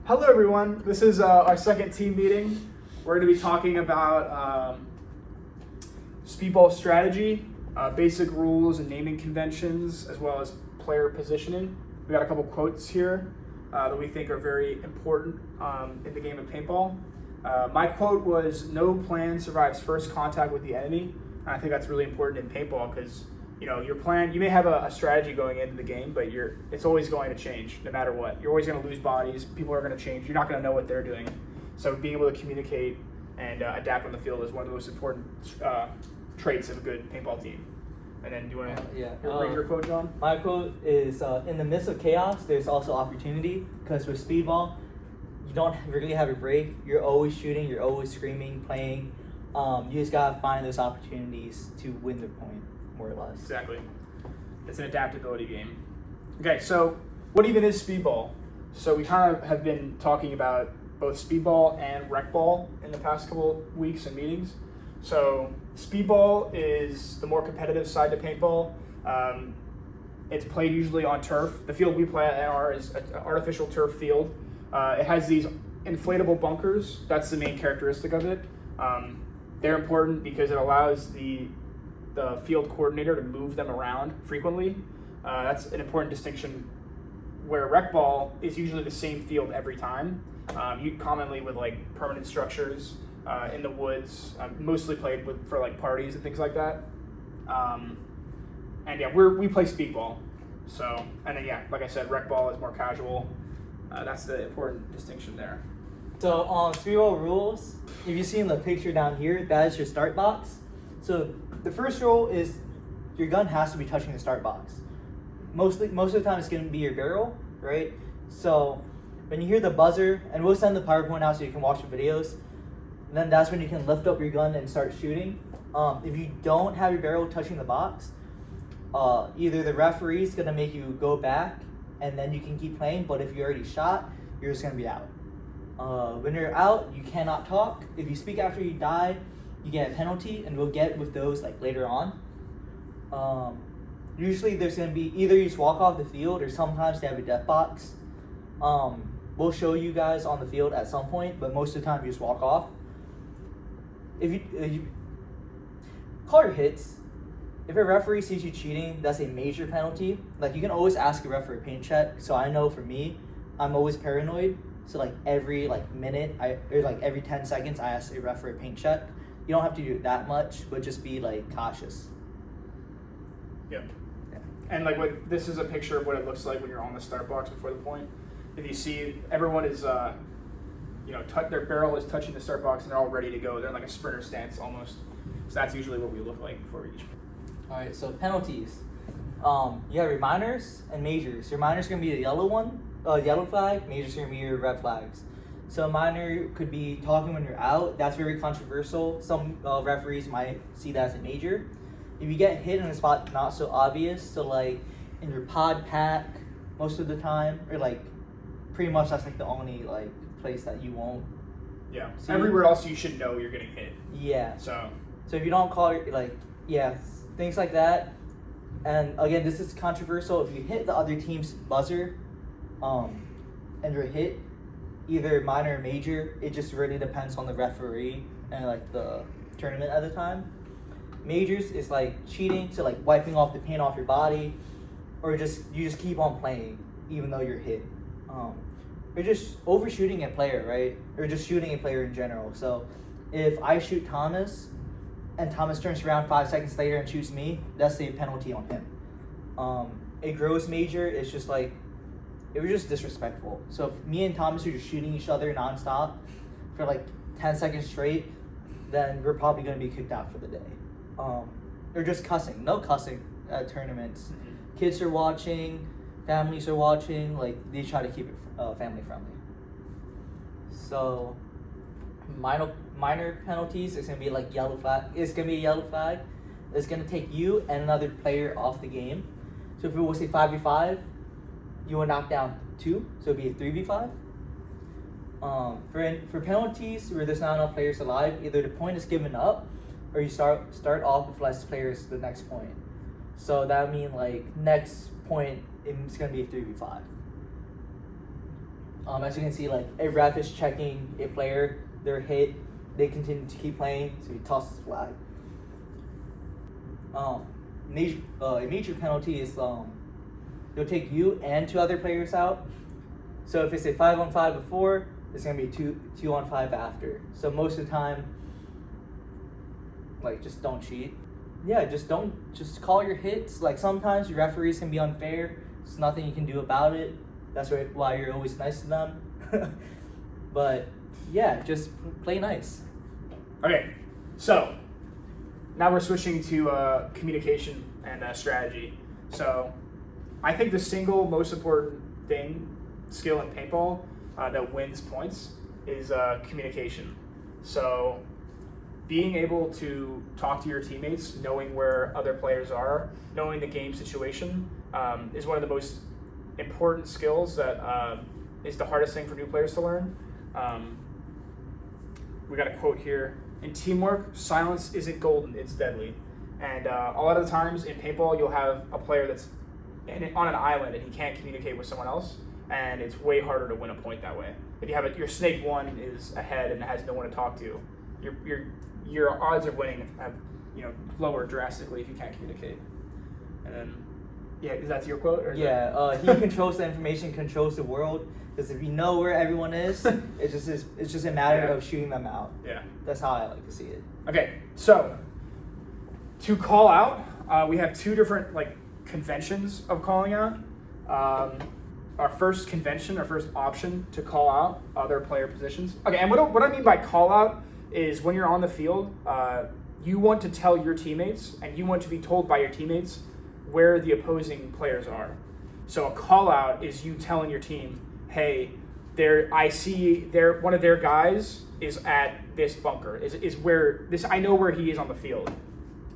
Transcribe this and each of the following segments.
Hello everyone, this is our second team meeting. We're going to be talking about speedball strategy, basic rules and naming conventions, as well as player positioning. We got a couple quotes here that we think are very important in the game of paintball. My quote was, "No plan survives first contact with the enemy." And I think that's really important in paintball because your plan, you may have a strategy going into the game, but it's always going to change no matter what. You're always going to lose bodies. People are going to change. You're not going to know what they're doing. So being able to communicate and adapt on the field is one of the most important traits of a good paintball team. And then do you want to read your quote, John? My quote is, in the midst of chaos, there's also opportunity, because with speedball, you don't really have a break. You're always shooting. You're always screaming, playing. You just got to find those opportunities to win the point. More or less. Exactly. It's an adaptability game. Okay, so what even is speedball? So we kind of have been talking about both speedball and rec ball in the past couple weeks and meetings. So speedball is the more competitive side to paintball. It's played usually on turf. The field we play at is an artificial turf field. It has these inflatable bunkers. That's the main characteristic of it. They're important because it allows the field coordinator to move them around frequently. That's an important distinction where rec ball is usually the same field every time. You commonly with like permanent structures in the woods, mostly played for like parties and things like that. And yeah, we play speedball. So, and then yeah, like I said, rec ball is more casual. That's the important distinction there. So speedball rules, if you see in the picture down here, that is your start box. So the first rule is your gun has to be touching the start box. Most of the time it's going to be your barrel, right? So when you hear the buzzer, and we'll send the PowerPoint out so you can watch the videos, then that's when you can lift up your gun and start shooting. If you don't have your barrel touching the box, either the referee's going to make you go back and then you can keep playing, but if you already shot, you're just going to be out. When you're out, you cannot talk. If you speak after you die, you get a penalty, and we'll get with those like later on. Usually there's going to be either you just walk off the field or sometimes they have a death box. We'll show you guys on the field at some point, but most of the time you just walk off. If you call your hits, if a referee sees you cheating, that's a major penalty. Like you can always ask a ref for a paint check. So I know for me, I'm always paranoid. So like every minute, every 10 seconds, I ask a ref for a paint check. You don't have to do it that much, but just be like cautious. Yep. Yeah. And like this is a picture of what it looks like when you're on the start box before the point. If you see, everyone is, their barrel is touching the start box and they're all ready to go. They're in like a sprinter stance almost. So that's usually what we look like before each. All right, so penalties. You have your minors and majors. Your minors are gonna be the yellow flag. Majors are gonna be your red flags. So a minor could be talking when you're out. That's very controversial. Some referees might see that as a major. If you get hit in a spot not so obvious, so like in your pod pack most of the time, or like pretty much that's like the only like place that you won't. Yeah. Everywhere else you should know you're getting hit. Yeah. So if you don't call it things like that. And again, this is controversial. If you hit the other team's buzzer, and you're hit, either minor or major, it just really depends on the referee and like the tournament at the time. Majors is like cheating, so like wiping off the paint off your body, or you just keep on playing even though you're hit. Or just overshooting a player, right? Or just shooting a player in general. So if I shoot Thomas and Thomas turns around 5 seconds later and shoots me, that's a penalty on him. A gross major is just like, it was just disrespectful. So if me and Thomas are just shooting each other nonstop for like 10 seconds straight, then we're probably going to be kicked out for the day. Or just cussing. No cussing at tournaments. Mm-hmm. Kids are watching, families are watching, like they try to keep it family friendly. So minor penalties is going to be like yellow flag. It's going to be a yellow flag. It's going to take you and another player off the game. So if it was a 5v5, you will knock down 2, so it'd be a 3v5. For penalties where there's not enough players alive, either the point is given up or you start off with less players the next point. So that would mean like next point it's gonna be a 3v5. As you can see, like a ref is checking a player, they're hit, they continue to keep playing, so he tosses the flag. A major penalty is they'll take you and 2 other players out. So if it's a 5-on-5 before, it's gonna be 2-on-5 after. So most of the time, like, just don't cheat. Yeah, just call your hits. Like, sometimes your referees can be unfair. There's nothing you can do about it. That's why you're always nice to them. But yeah, just play nice. Okay, so now we're switching to communication and strategy. So I think the single most important skill in paintball that wins points is communication. So being able to talk to your teammates, knowing where other players are, knowing the game situation is one of the most important skills that is the hardest thing for new players to learn. We got a quote here. In teamwork, silence isn't golden, it's deadly. And a lot of the times in paintball, you'll have a player that's on an island and he can't communicate with someone else, and it's way harder to win a point that way. If you have your snake 1 is ahead and has no one to talk to, your odds of winning have lower drastically if you can't communicate. And then, yeah, is that your quote? Or he controls the information, controls the world. Because if you know where everyone is, it's just a matter of shooting them out. Yeah, that's how I like to see it. Okay, so to call out, we have 2 different conventions of calling out. Our first convention, our first option to call out other player positions. Okay, and what I mean by call out is when you're on the field, you want to tell your teammates and you want to be told by your teammates where the opposing players are. So a call out is you telling your team, hey, I see one of their guys is at this bunker, is where this, I know where he is on the field.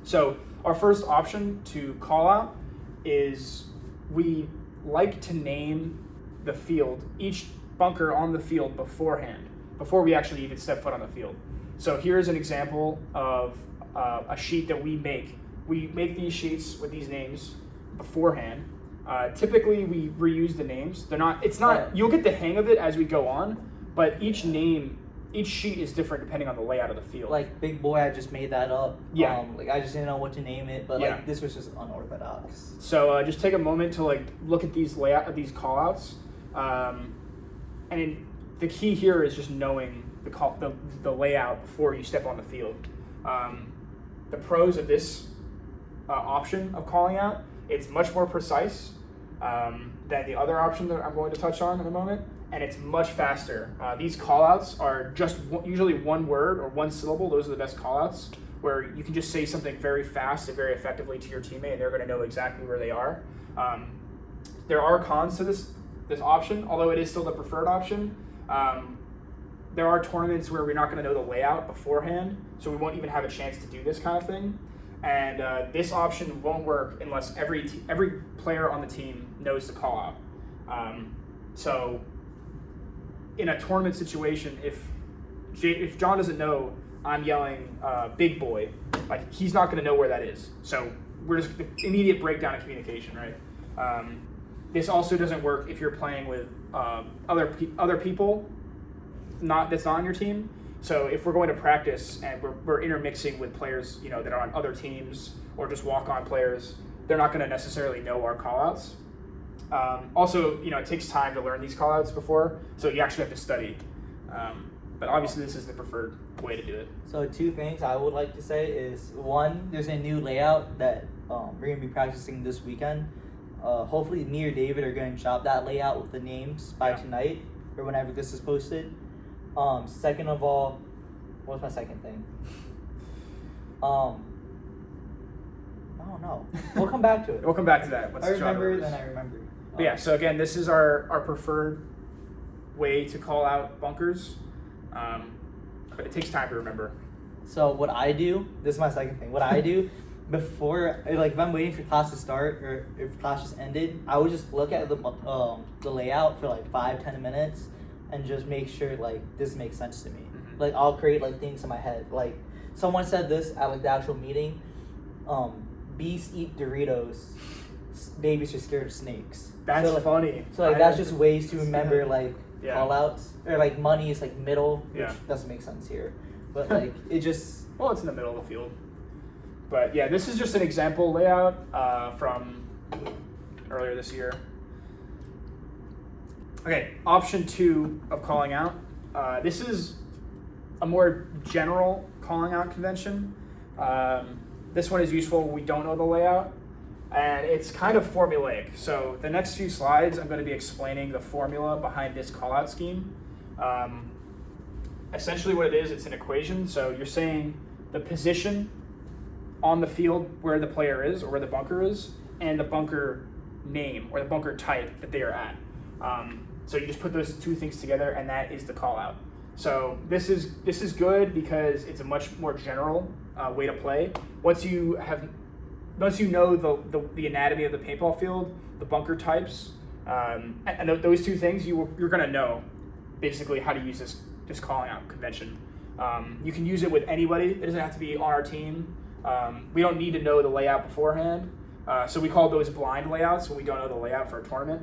So our first option to call out is we like to name the field, each bunker on the field beforehand, before we actually even step foot on the field. So here's an example of a sheet that we make. We make these sheets with these names beforehand. Typically we reuse the names. You'll get the hang of it as we go on, but each sheet is different depending on the layout of the field. Like Big Boy, I just made that up. Yeah. I just didn't know what to name it, but this was just unorthodox. So just take a moment to look at these callouts, and the key here is just knowing the layout before you step on the field. The pros of this option of calling out, it's much more precise than the other option that I'm going to touch on in a moment, and it's much faster. These callouts are just usually 1 word or 1 syllable. Those are the best callouts, where you can just say something very fast and very effectively to your teammate, and they're going to know exactly where they are. There are cons to this option, although it is still the preferred option. There are tournaments where we're not going to know the layout beforehand, so we won't even have a chance to do this kind of thing. And this option won't work unless every player on the team knows the call out. So in a tournament situation, if John doesn't know I'm yelling Big Boy, he's not going to know where that is. So we're just immediate breakdown of communication, right? This also doesn't work if you're playing with other people that's not on your team. So if we're going to practice and we're intermixing with players, that are on other teams or just walk-on players, they're not going to necessarily know our callouts. Also, it takes time to learn these callouts before, so you actually have to study. But obviously, this is the preferred way to do it. So 2 things I would like to say is, 1, there's a new layout that we're going to be practicing this weekend. Hopefully, me or David are going to shop that layout with the names by tonight or whenever this is posted. Second of all, what's my second thing? I don't know. We'll come back to it. We'll come back to that. I remember. But yeah, so again, this is our preferred way to call out bunkers, but it takes time to remember. So what I do, this is my second thing. What I do before, if I'm waiting for class to start or if class just ended, I would just look at the layout for 5-10 minutes and just make sure this makes sense to me. Mm-hmm. I'll create things in my head. Someone said this at the actual meeting. Bees eat Doritos. Babies are scared of snakes. That's funny. So that's just ways to remember Yeah. callouts, or like money is like middle, which Yeah. doesn't make sense here. But like it just Well, it's in the middle of the field. But yeah, this is just an example layout from earlier this year. Okay, option 2 of calling out. This is a more general calling out convention. This one is useful when we don't know the layout, and it's kind of formulaic. So the next few slides, I'm going to be explaining the formula behind this call out scheme. Essentially what it is, it's an equation. So you're saying the position on the field where the player is or where the bunker is, and the bunker name or the bunker type that they are at. So you just put those two things together, and that is the call out. So this is good because it's a much more general way to play. Once you know the anatomy of the paintball field, the bunker types, and those two things, you're gonna know basically how to use this calling out convention. You can use it with anybody. It doesn't have to be on our team. We don't need to know the layout beforehand. So we call those blind layouts when we don't know the layout for a tournament.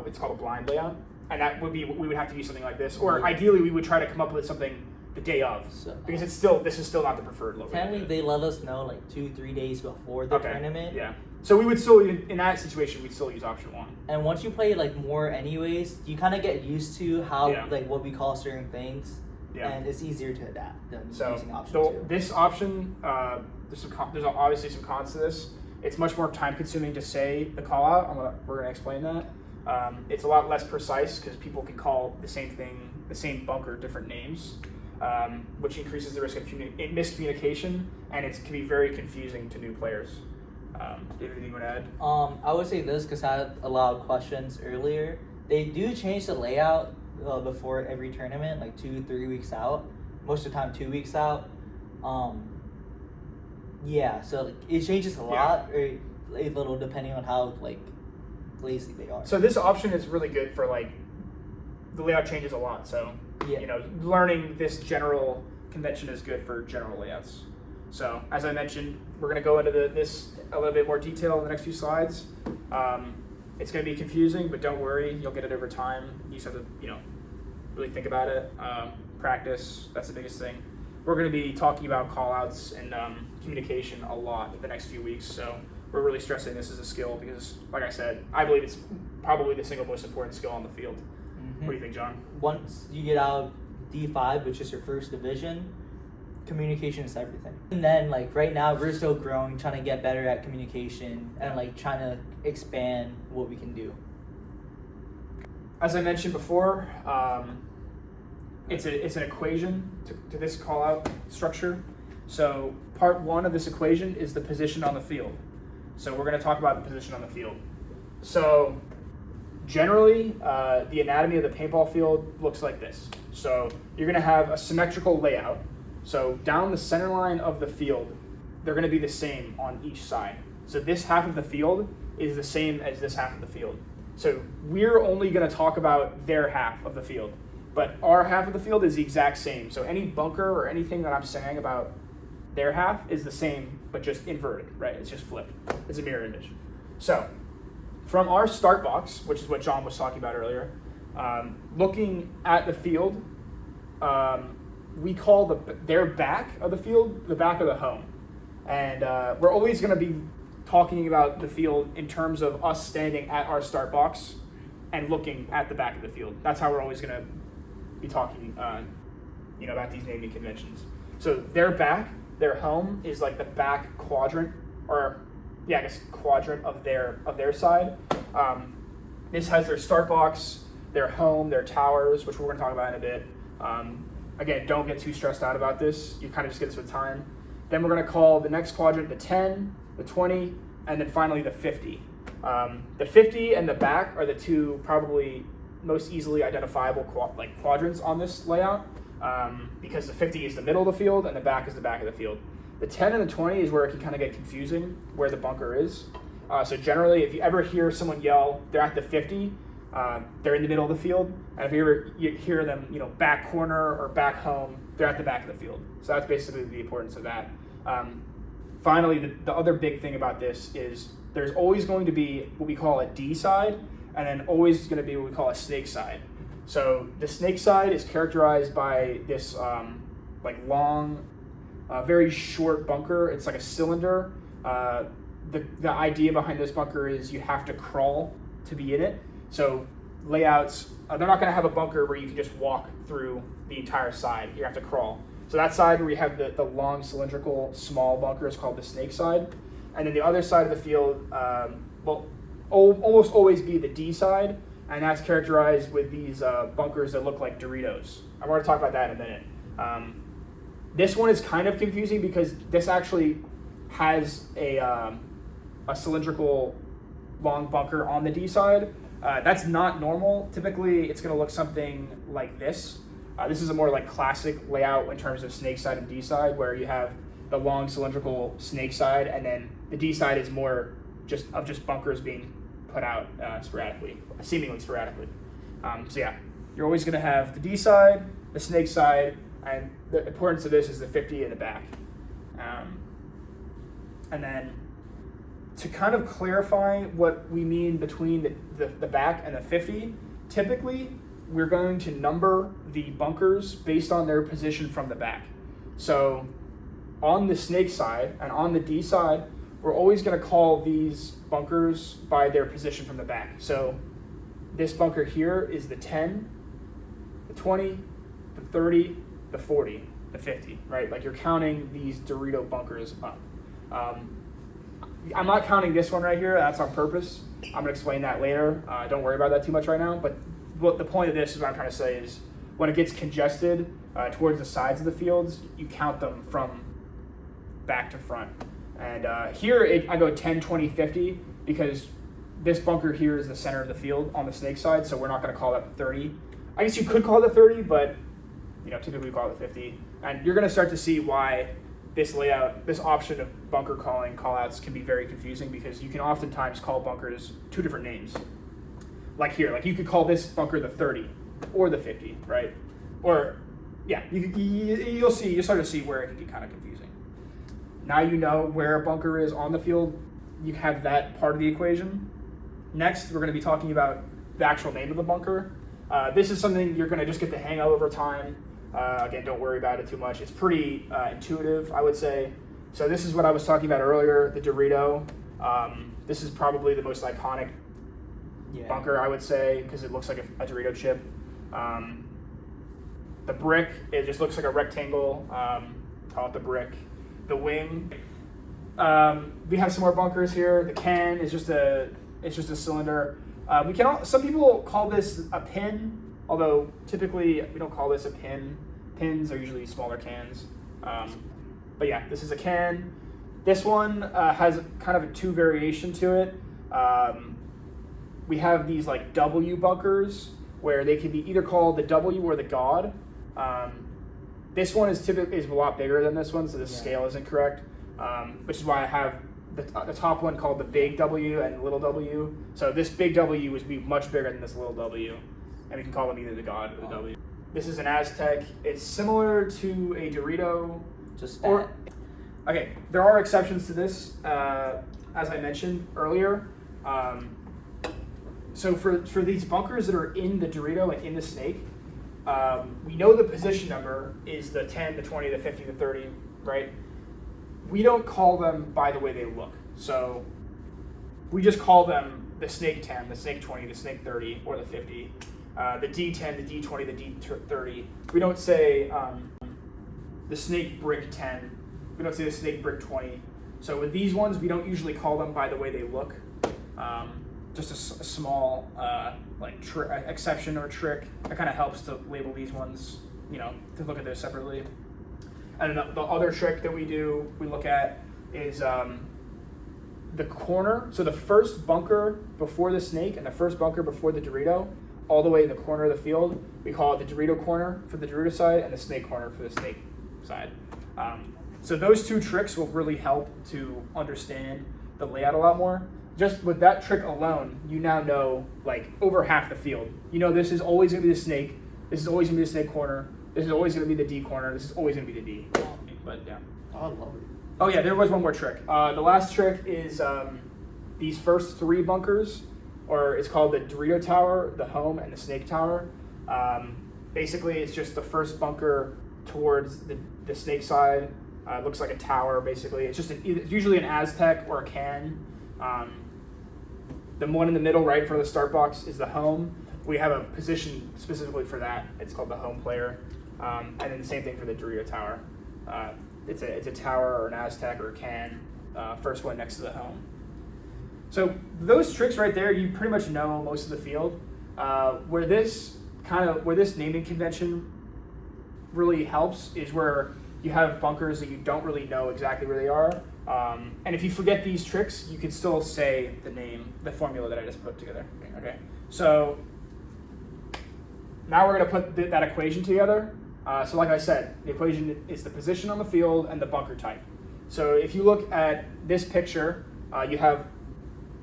It's called a blind layout, and that would be, we would have to use something like this, or ideally we would try to come up with something the day of, because this is still not the preferred look. Apparently they let us know like 2-3 days before the tournament. Yeah. So we would still, in that situation, we'd still use option 1. And once you play like more anyways, you kind of get used to how like what we call certain things, and it's easier to adapt than using option 2. This option, there's obviously some cons to this. It's much more time consuming to say the call out. We're going to explain that. It's a lot less precise because people can call the same thing, the same bunker, different names, which increases the risk of miscommunication, and it can be very confusing to new players. Do you have anything you want to add? I would say this because I had a lot of questions earlier. They do change the layout before every tournament, like 2-3 weeks out. Most of the time, 2 weeks out. Yeah, so like, it changes a lot, or a little depending on how like lazy they are. So this option is really good for like the layout changes a lot. So learning this general convention is good for general layouts. So as I mentioned, we're going to go into this a little bit more detail in the next few slides. It's going to be confusing, but don't worry, you'll get it over time. You just have to really think about it. Practice, that's the biggest thing. We're going to be talking about call-outs and communication a lot in the next few weeks, so we're really stressing this as a skill because, like I said, I believe it's probably the single most important skill on the field. Mm-hmm. What do you think, John? Once you get out of D5, which is your first division, communication is everything. And then, like, right now, we're still growing, trying to get better at communication and, like, trying to expand what we can do. As I mentioned before, it's an equation to this call-out structure. So part 1 of this equation is the position on the field. So we're going to talk about the position on the field. So generally, the anatomy of the paintball field looks like this. So you're going to have a symmetrical layout. So down the center line of the field, they're going to be the same on each side. So this half of the field is the same as this half of the field. So we're only going to talk about their half of the field. But our half of the field is the exact same. So any bunker or anything that I'm saying about their half is the same, but just inverted, right? It's just flipped. It's a mirror image. So from our start box, which is what John was talking about earlier, looking at the field, we call their back of the field the back of the home. And we're always going to be talking about the field in terms of us standing at our start box and looking at the back of the field. That's how we're always going to be talking about these naming conventions. So their back, their home, is like the back quadrant, quadrant of their side. This has their start box, their home, their towers, which we're going to talk about in a bit. Again, don't get too stressed out about this. You kind of just get this with time. Then we're going to call the next quadrant the 10, the 20, and then finally the 50. The 50 and the back are the two probably most easily identifiable quadrants on this layout, because the 50 is the middle of the field and the back is the back of the field. The 10 and the 20 is where it can kind of get confusing where the bunker is. So generally, if you ever hear someone yell, they're at the 50, they're in the middle of the field. And if you hear them, back corner or back home, they're at the back of the field. So that's basically the importance of that. Finally, the other big thing about this is there's always going to be what we call a D side, and then always going to be what we call a snake side. So the snake side is characterized by this like long, very short bunker. It's like a cylinder. The idea behind this bunker is you have to crawl to be in it. So layouts, they're not going to have a bunker where you can just walk through the entire side. You have to crawl. So that side where you have the long cylindrical small bunker is called the snake side. And then the other side of the field will almost always be the D side, and that's characterized with these bunkers that look like Doritos. I want to talk about that in a minute. This one is kind of confusing because this actually has a cylindrical long bunker on the D side. That's not normal. Typically, it's going to look something like this. This is a more like classic layout in terms of snake side and D side, where you have the long cylindrical snake side, and then the D side is more just bunkers being put out sporadically, seemingly sporadically. So yeah, you're always going to have the D side, the snake side, and the importance of this is the 50 in the back. And then to kind of clarify what we mean between the back and the 50, typically we're going to number the bunkers based on their position from the back. So on the snake side and on the D side, we're always going to call these bunkers by their position from the back. So this bunker here is the 10, the 20, the 30, the 40, the 50, right? Like you're counting these Dorito bunkers up. I'm not counting this one right here. That's on purpose. I'm going to explain that later. Don't worry about that too much right now. But what the point of this is what I'm trying to say is when it gets congested towards the sides of the fields, you count them from back to front. And here I go 10, 20, 50 because this bunker here is the center of the field on the snake side, so we're not going to call that 30. I guess you could call it 30, but typically we call it 50. And you're going to start to see why this layout, this option of bunker calling callouts can be very confusing because you can oftentimes call bunkers two different names. Like here, like you could call this bunker the 30 or the 50, right? Or yeah, you'll start to see where it can get kind of confusing. Now you know where a bunker is on the field. You have that part of the equation. Next, we're going to be talking about the actual name of the bunker. This is something you're going to just get the hang of over time. Again, don't worry about it too much. It's pretty intuitive, I would say. So this is what I was talking about earlier, the Dorito. This is probably the most iconic bunker, I would say, because it looks like a Dorito chip. The brick, it just looks like a rectangle. Call it the brick. The wing. We have some more bunkers here. The can is just a cylinder. Some people call this a pin, although typically we don't call this a pin. Pins are usually smaller cans. But yeah, this is a can. This one has kind of a two variation to it. We have these like W bunkers where they can be either called the W or the God. This one is a lot bigger than this one, so the scale isn't correct, which is why I have the top one called the big W and little W. So this big W would be much bigger than this little W, and we can call them either the God or the W. This is an Aztec. It's similar to a Dorito. Just fat. Okay, there are exceptions to this, as I mentioned earlier. So for these bunkers that are in the Dorito and in the snake, we know the position number is the 10, the 20, the 50, the 30, right? We don't call them by the way they look. So we just call them the snake 10, the snake 20, the snake 30, or the 50, the D10, the D20, the D30. We don't say the snake brick 10. We don't say the snake brick 20. So with these ones, we don't usually call them by the way they look. Just a small exception or trick that kind of helps to label these ones, to look at those separately. And then the other trick that we look at is the corner. So the first bunker before the snake and the first bunker before the Dorito, all the way in the corner of the field, we call it the Dorito corner for the Dorito side and the snake corner for the snake side. So those two tricks will really help to understand the layout a lot more. Just with that trick alone, you now know like over half the field. This is always going to be the snake. This is always going to be the snake corner. This is always going to be the D corner. This is always going to be the D. But yeah. Oh, I love it. Oh yeah, there was one more trick. The last trick is these first three bunkers, or it's called the Dorito Tower, the Home, and the Snake Tower. Basically, it's just the first bunker towards the snake side. It looks like a tower, basically. It's just it's usually an Aztec or a can. The one in the middle, right in front of the start box, is the home. We have a position specifically for that. It's called the home player. And then the same thing for the Dorito tower. It's a tower or an Aztec or a can. First one next to the home. So those tricks right there, you pretty much know most of the field. Where this naming convention really helps is where you have bunkers that you don't really know exactly where they are. And if you forget these tricks, you can still say the formula that I just put together. Okay. So now we're going to put that equation together. So like I said, the equation is the position on the field and the bunker type. So if you look at this picture, you have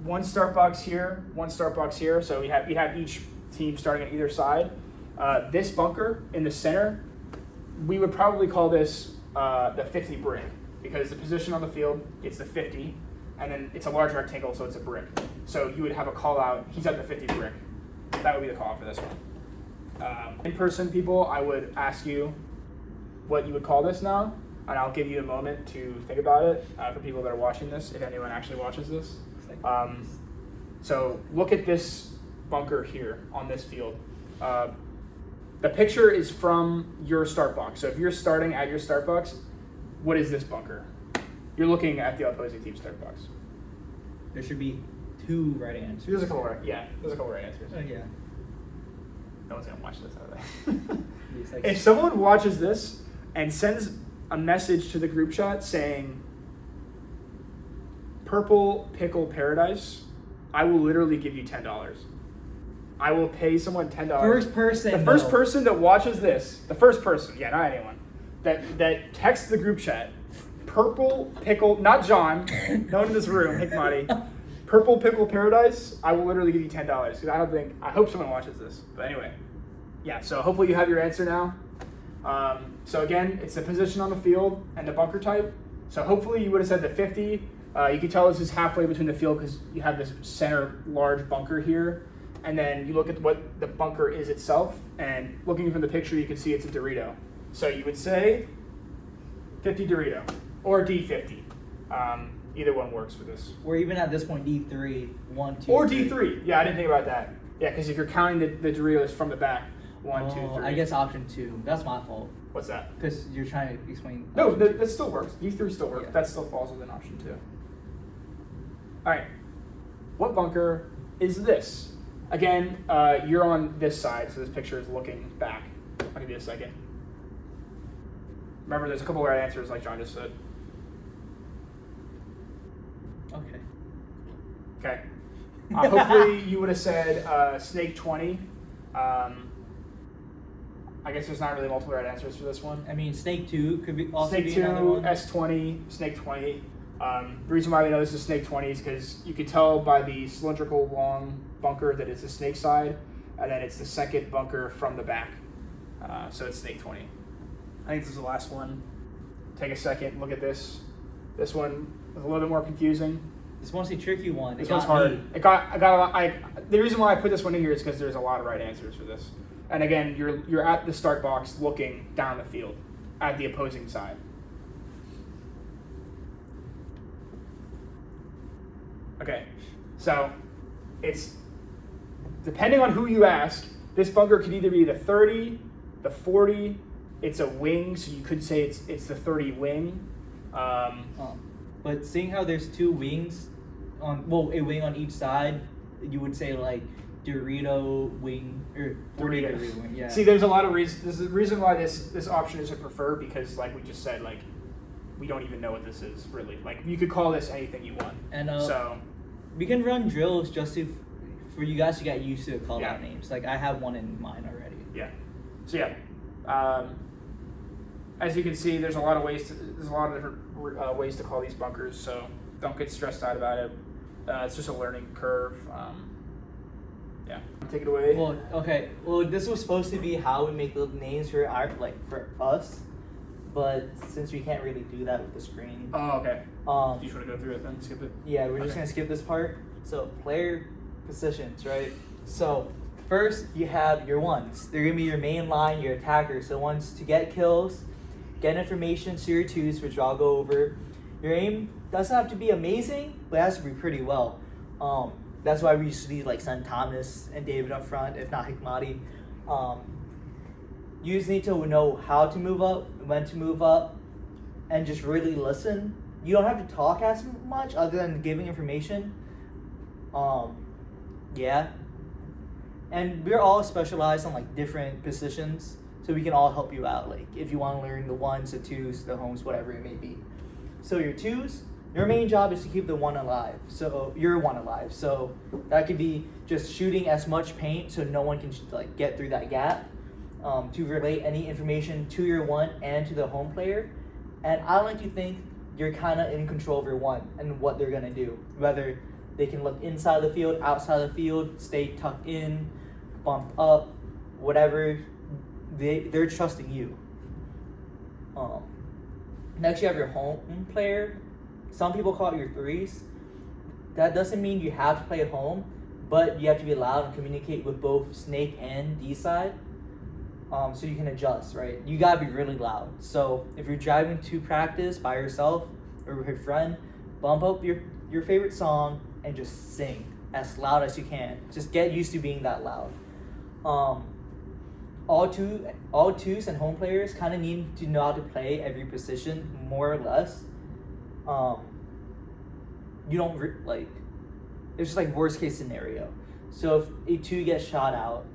one start box here, one start box here. So you have each team starting on either side. This bunker in the center, we would probably call this the 50 brick, because the position on the field, it's the 50, and then it's a large rectangle, so it's a brick. So you would have a call out, he's at the 50 brick. That would be the call out for this one. In-person people, I would ask you what you would call this now, and I'll give you a moment to think about it for people that are watching this, if anyone actually watches this. So look at this bunker here on this field. The picture is from your start box. So if you're starting at your start box, what is this bunker? You're looking at the opposing team's start box. There should be 2 right answers. There's a couple right answers. Oh, yeah. No one's gonna watch this, are they? If someone watches this and sends a message to the group chat saying "Purple Pickle Paradise," I will literally give you $10. I will pay someone $10. First person. The first person that watches this, not anyone, that texts the group chat, "Purple Pickle," not John, no one in this room, Hikmati, "Purple Pickle Paradise," I will literally give you $10 because I hope someone watches this. But anyway, yeah. So hopefully you have your answer now. So again, it's the position on the field and the bunker type. So hopefully you would have said the 50. You can tell this is halfway between the field because you have this center large bunker here. And then you look at what the bunker is itself, and looking from the picture, you can see it's a Dorito. So you would say 50 Dorito or D50. Either one works for this. Or even at this point, D3, 1, 2, or 3. D3. Yeah, I didn't think about that. Yeah, because if you're counting the Doritos from the back, 1, 2, 3. I guess option 2. That's my fault. What's that? Because you're trying to explain. No, that still works. D3 still works. Yeah. That still falls within option 2. All right. What bunker is this? Again, you're on this side, so this picture is looking back. I'll give you a second. Remember, there's a couple right answers, like John just said. Okay. Hopefully you would have said snake 20. I guess there's not really multiple right answers for this one. I mean, snake 2 could be also snake be 2, another one. S20, snake 20. The reason why we know this is snake 20 is because you can tell by the cylindrical long bunker that it's the snake side, and then it's the second bunker from the back. So it's snake 20. I think this is the last one. Take a second, look at this. This one is a little bit more confusing. This one's a tricky one. This one's hard. I got a lot. The reason why I put this one in here is because there's a lot of right answers for this. And again, you're at the start box looking down the field at the opposing side. Okay, so it's depending on who you ask. This bunker could either be the 30, the 40. It's a wing, so you could say it's the 30 wing. But seeing how there's 2 wings, a wing on each side, you would say like Dorito wing or 40 Dorito wing. Yeah. See, there's a lot of reasons. There's a reason why this option isn't preferred because, like we just said, like we don't even know what this is really. Like you could call this anything you want. And so we can run drills just for you guys to get used to call out names. Like I have one in mind already. Yeah. So yeah. As you can see, there's a lot of different ways to call these bunkers. So don't get stressed out about it. It's just a learning curve. Yeah. Take it away. Well, okay. Well, this was supposed to be how we make the names for for us, but since we can't really do that with the screen. Oh, okay. Do you just want to go through it then? Skip it. Yeah, we're just gonna skip this part. So player positions, right? So First, you have your ones. They're gonna be your main line, your attackers. The ones to get kills, get information. So your twos, which I'll go over. Your aim doesn't have to be amazing, but it has to be pretty well. That's why we usually like send Thomas and David up front, if not Hikmati. You just need to know how to move up, when to move up, and just really listen. You don't have to talk as much other than giving information. Yeah. And we're all specialized on like different positions, so we can all help you out. Like if you want to learn the ones, the twos, the homes, whatever it may be. So your twos, your main job is to keep the one alive. So you're one alive. So that could be just shooting as much paint so no one can like get through that gap. To relay any information to your one and to the home player. And I like to think you're kind of in control of your one and what they're gonna do. Whether they can look inside the field, outside the field, stay tucked in, bump up, whatever. They're trusting you. Next, you have your home player. Some people call it your threes. That doesn't mean you have to play at home, but you have to be loud and communicate with both snake and D side. So you can adjust, right? You gotta be really loud. So if you're driving to practice by yourself or with a friend, bump up your favorite song and just sing as loud as you can. Just get used to being that loud. All twos and home players kind of need to know how to play every position more or less. You don't it's just like worst case scenario. So if a two gets shot out,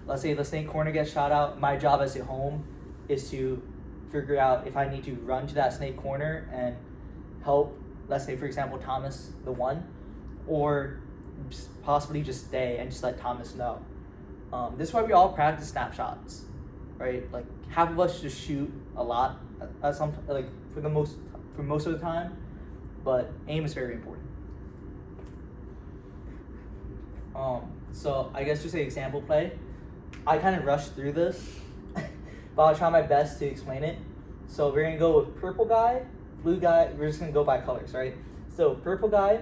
let's say the snake corner gets shot out, my job as a home is to figure out if I need to run to that snake corner and help, let's say for example Thomas the one, or possibly just stay and just let Thomas know. This is why we all practice snapshots, right? Like half of us just shoot a lot at some like for most of the time, but aim is very important. So I guess just an example play. I kind of rushed through this, but I'll try my best to explain it. So we're gonna go with purple guy, blue guy. We're just gonna go by colors, right? So purple guy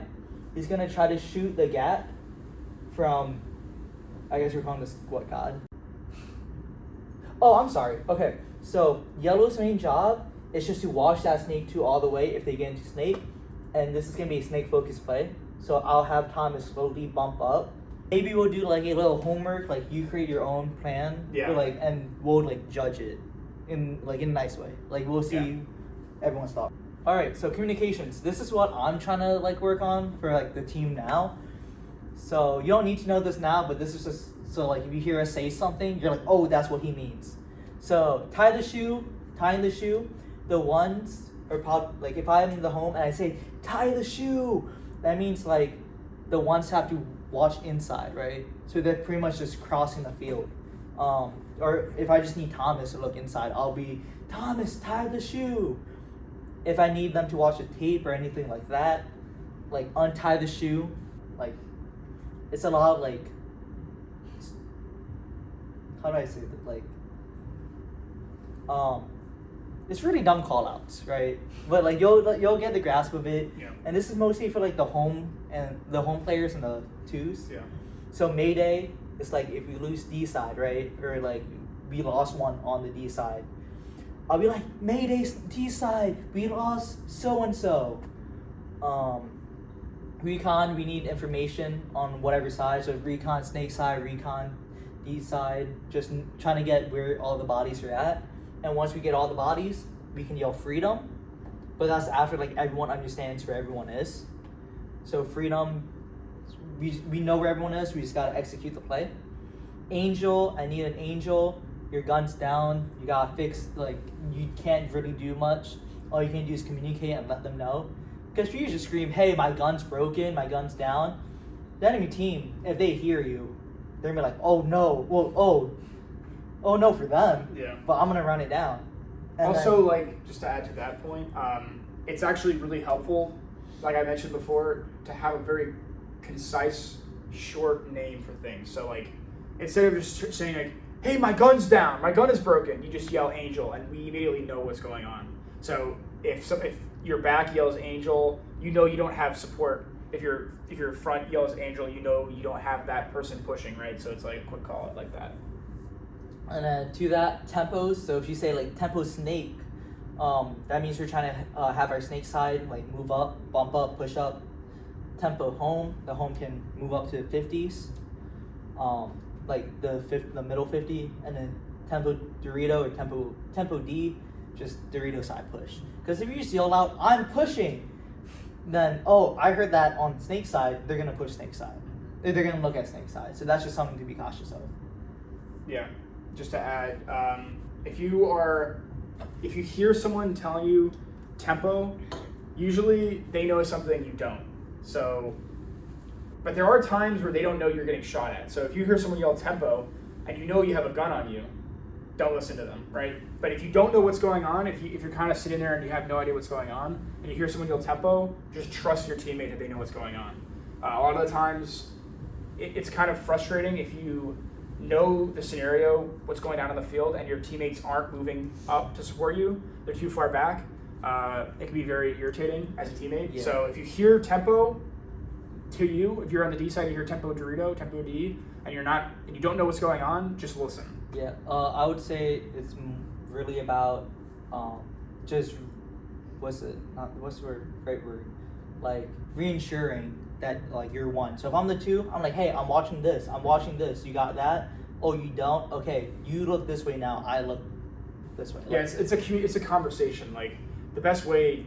is gonna try to shoot the gap from, I guess we're calling this what god? Oh, I'm sorry. Okay, so yellow's main job is just to watch that snake 2 all the way if they get into snake, and this is gonna be a snake focused play. So I'll have Thomas slowly bump up. Maybe we'll do like a little homework, like you create your own plan, yeah, or like, and we'll like judge it in a nice way. Like we'll see everyone's thought. All right, so communications. This is what I'm trying to like work on for like the team now. So you don't need to know this now, but this is just so like if you hear us say something, you're like, oh, that's what he means. So tying the shoe. The ones are like if I'm in the home and I say tie the shoe, that means like the ones have to watch inside, right? So they're pretty much just crossing the field. Or if I just need Thomas to look inside, I'll be Thomas, tie the shoe. If I need them to watch a tape or anything like that, like untie the shoe, like it's a lot like, how do I say that? Like, it's really dumb callouts, right? But like you'll get the grasp of it. Yeah. And this is mostly for like the home players and the twos. Yeah. So Mayday is like if we lose D side, right? Or like we lost one on the D side. I'll be like, Mayday D side, we lost so and so. Recon, we need information on whatever side. So recon snake side, recon D side, just trying to get where all the bodies are at. And once we get all the bodies, we can yell freedom. But that's after like everyone understands where everyone is. So freedom, we know where everyone is, we just gotta execute the play. Angel, I need an angel. Your gun's down, you gotta fix, like you can't really do much. All you can do is communicate and let them know. Because if you just scream, hey, my gun's broken, my gun's down, the enemy team, if they hear you, they're gonna be like, oh no, well, oh no for them, yeah, but I'm gonna run it down. And also, like, just to add to that point, it's actually really helpful, like I mentioned before, to have a very concise, short name for things. So, like, instead of just saying, like, hey, my gun's down, my gun is broken, you just yell Angel, and we immediately know what's going on. So, if your back yells Angel, you know you don't have support. if your front yells Angel, you know you don't have that person pushing, right? So it's like a quick call out like that. And then to that, tempos. So if you say like tempo snake, that means we're trying to have our snake side like move up, bump up, push up. Tempo home, the home can move up to the 50s, like the middle 50, and then tempo Dorito or tempo D, just Dorito side push. Because if you just yell out, "I'm pushing," then I heard that on snake side, they're gonna push snake side. They're gonna look at snake side. So that's just something to be cautious of. Yeah, just to add, if you hear someone telling you tempo, usually they know something you don't. So, but there are times where they don't know you're getting shot at. So if you hear someone yell tempo and you know you have a gun on you, don't listen to them, right? But if you don't know what's going on, if you're kind of sitting there and you have no idea what's going on, and you hear someone yell tempo, just trust your teammate that they know what's going on. A lot of the times, it's kind of frustrating if you know the scenario, what's going on in the field, and your teammates aren't moving up to support you. They're too far back. It can be very irritating as a teammate. Yeah. So if you hear tempo to you, if you're on the D side, you hear tempo Dorito, tempo D, and you don't know what's going on, just listen. Yeah, I would say it's really about just what's the right word, like reinsuring that like you're one. So if I'm the two, I'm like, hey, I'm watching this. You got that? Oh, you don't? Okay, you look this way now. I look this way. Yeah, it's a conversation. Like the best way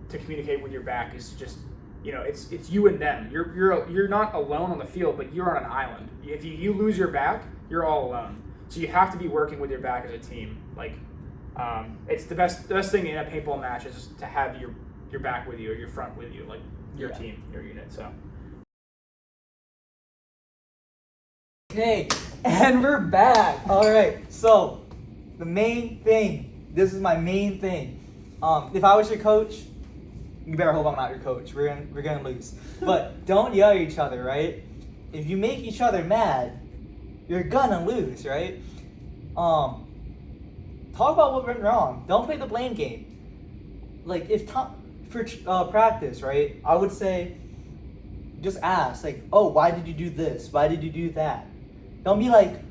to communicate with your back is just, it's you and them. You're not alone on the field, but you're on an island. If you lose your back, you're all alone. So you have to be working with your back as a team. Like, it's the best thing in a paintball match is to have your back with you or your front with you, like your team, your unit. So. Okay, and we're back. All right, so the main thing. This is my main thing. If I was your coach, you better hope I'm not your coach. We're gonna lose. But don't yell at each other, right? If you make each other mad, you're gonna lose, right? Talk about what went wrong. Don't play the blame game. Like for practice, right? I would say, just ask, like, oh, why did you do this? Why did you do that? Don't be like,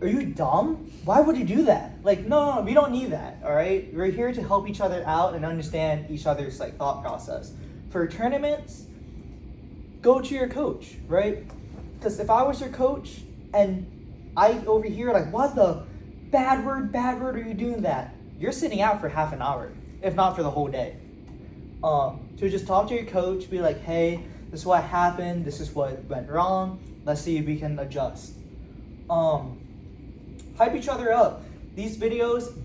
are you dumb? Why would you do that? Like, no, we don't need that, all right? We're here to help each other out and understand each other's like thought process. For tournaments, go to your coach, right? Because if I was your coach and I over here like, what the bad word are you doing that? You're sitting out for half an hour, if not for the whole day. So just talk to your coach, be like, hey, this is what happened, this is what went wrong, let's see if we can adjust. Hype each other up. These videos,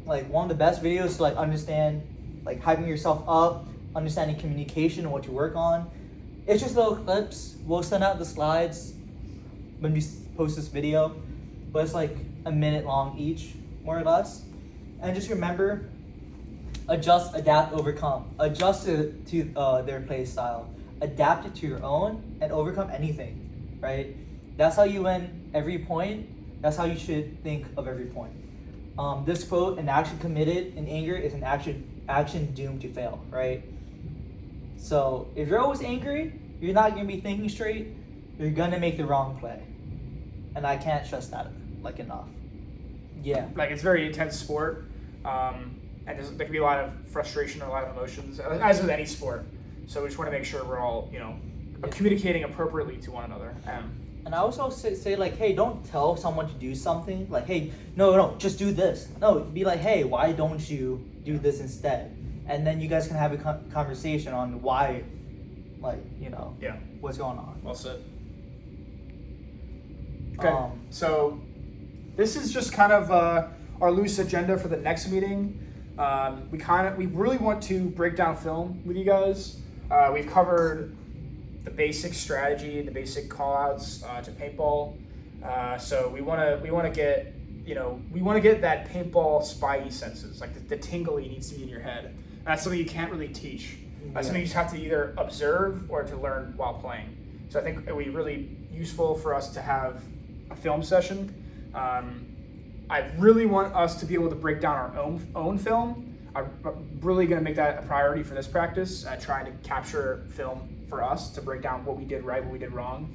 like one of the best videos to like understand, like hyping yourself up, understanding communication and what you work on. It's just little clips. We'll send out the slides when we post this video, but it's like a minute long each, more or less. And just remember, adjust, adapt, overcome. Adjust to their play style. Adapt it to your own and overcome anything, right? That's how you win every point. That's how you should think of every point. This quote, an action committed in anger is an action doomed to fail, right? So if you're always angry, you're not going to be thinking straight, you're going to make the wrong play. And I can't stress that like enough. Yeah. Like it's a very intense sport. And there can be a lot of frustration or a lot of emotions, as with any sport. So we just want to make sure we're all, communicating appropriately to one another. And I also say like, hey, don't tell someone to do something. Like, hey, no, just do this. No, be like, hey, why don't you do this instead? And then you guys can have a conversation on why, what's going on. Well said. Okay, so this is just kind of our loose agenda for the next meeting. We really want to break down film with you guys. We've covered the basic strategy, the basic callouts to paintball. So we want to get that paintball spidey senses, like the tingly needs to be in your head. And that's something you can't really teach. That's something you just have to either observe or to learn while playing. So I think it would be really useful for us to have a film session. I really want us to be able to break down our own film. I'm really going to make that a priority for this practice, trying to capture film for us to break down what we did right, what we did wrong.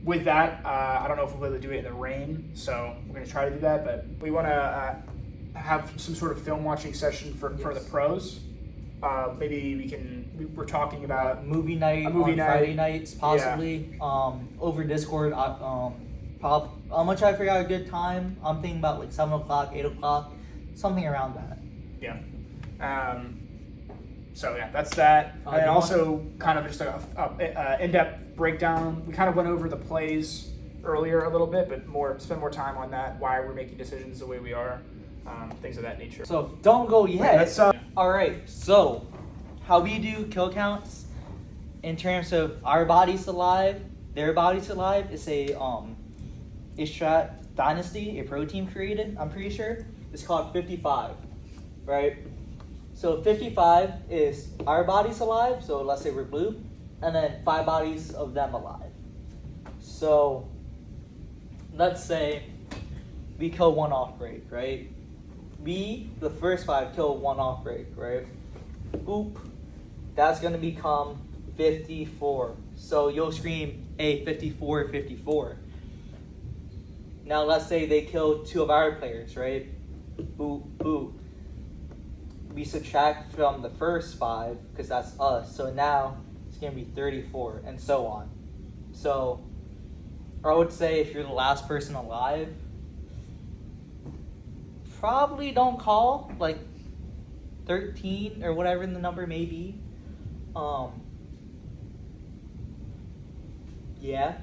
With that, I don't know if we'll be able to do it in the rain, so we're going to try to do that. But we want to have some sort of film watching session for the pros. Maybe we're talking about movie night on Friday nights, possibly. Over Discord. I'm gonna try to figure out a good time. I'm thinking about like 7 o'clock, 8 o'clock, something around that. Yeah. So yeah, that's that. And also kind of just a in-depth breakdown. We kind of went over the plays earlier a little bit, but spend more time on that, why we're making decisions the way we are, things of that nature. So don't go yet. Yeah, Alright, so how we do kill counts in terms of our bodies alive, their bodies alive, is a strat dynasty, a pro team created, I'm pretty sure. It's called 55, right? So 55 is our bodies alive, so let's say we're blue, and then 5 bodies of them alive. So let's say we kill 1 off break, right? We, the first 5, kill 1 off break, right? Boop. That's gonna become 54. So you'll scream, hey, 54, 54. Now let's say they kill 2 of our players, right? Boop, boop. We subtract from the first 5 because that's us. So now it's gonna be 34 and so on. So I would say if you're the last person alive, probably don't call like 13 or whatever the number may be. Yeah,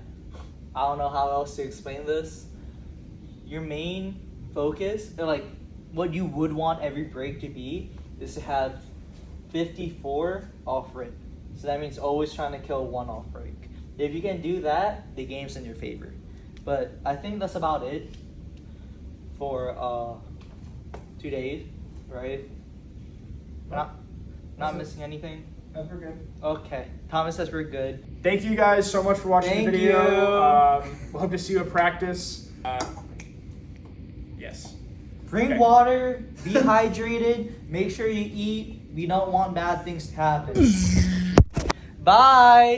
I don't know how else to explain this. Your main focus, or like what you would want every break to be, is to have 54 off break. So that means always trying to kill 1 off break. If you can do that, the game's in your favor. But I think that's about it for 2 days, right? Not missing anything? we're good. Okay. Thomas says we're good. Thank you guys so much for watching the video. We'll hope to see you at practice. Yes. Drink water, be hydrated, make sure you eat. We don't want bad things to happen. Bye!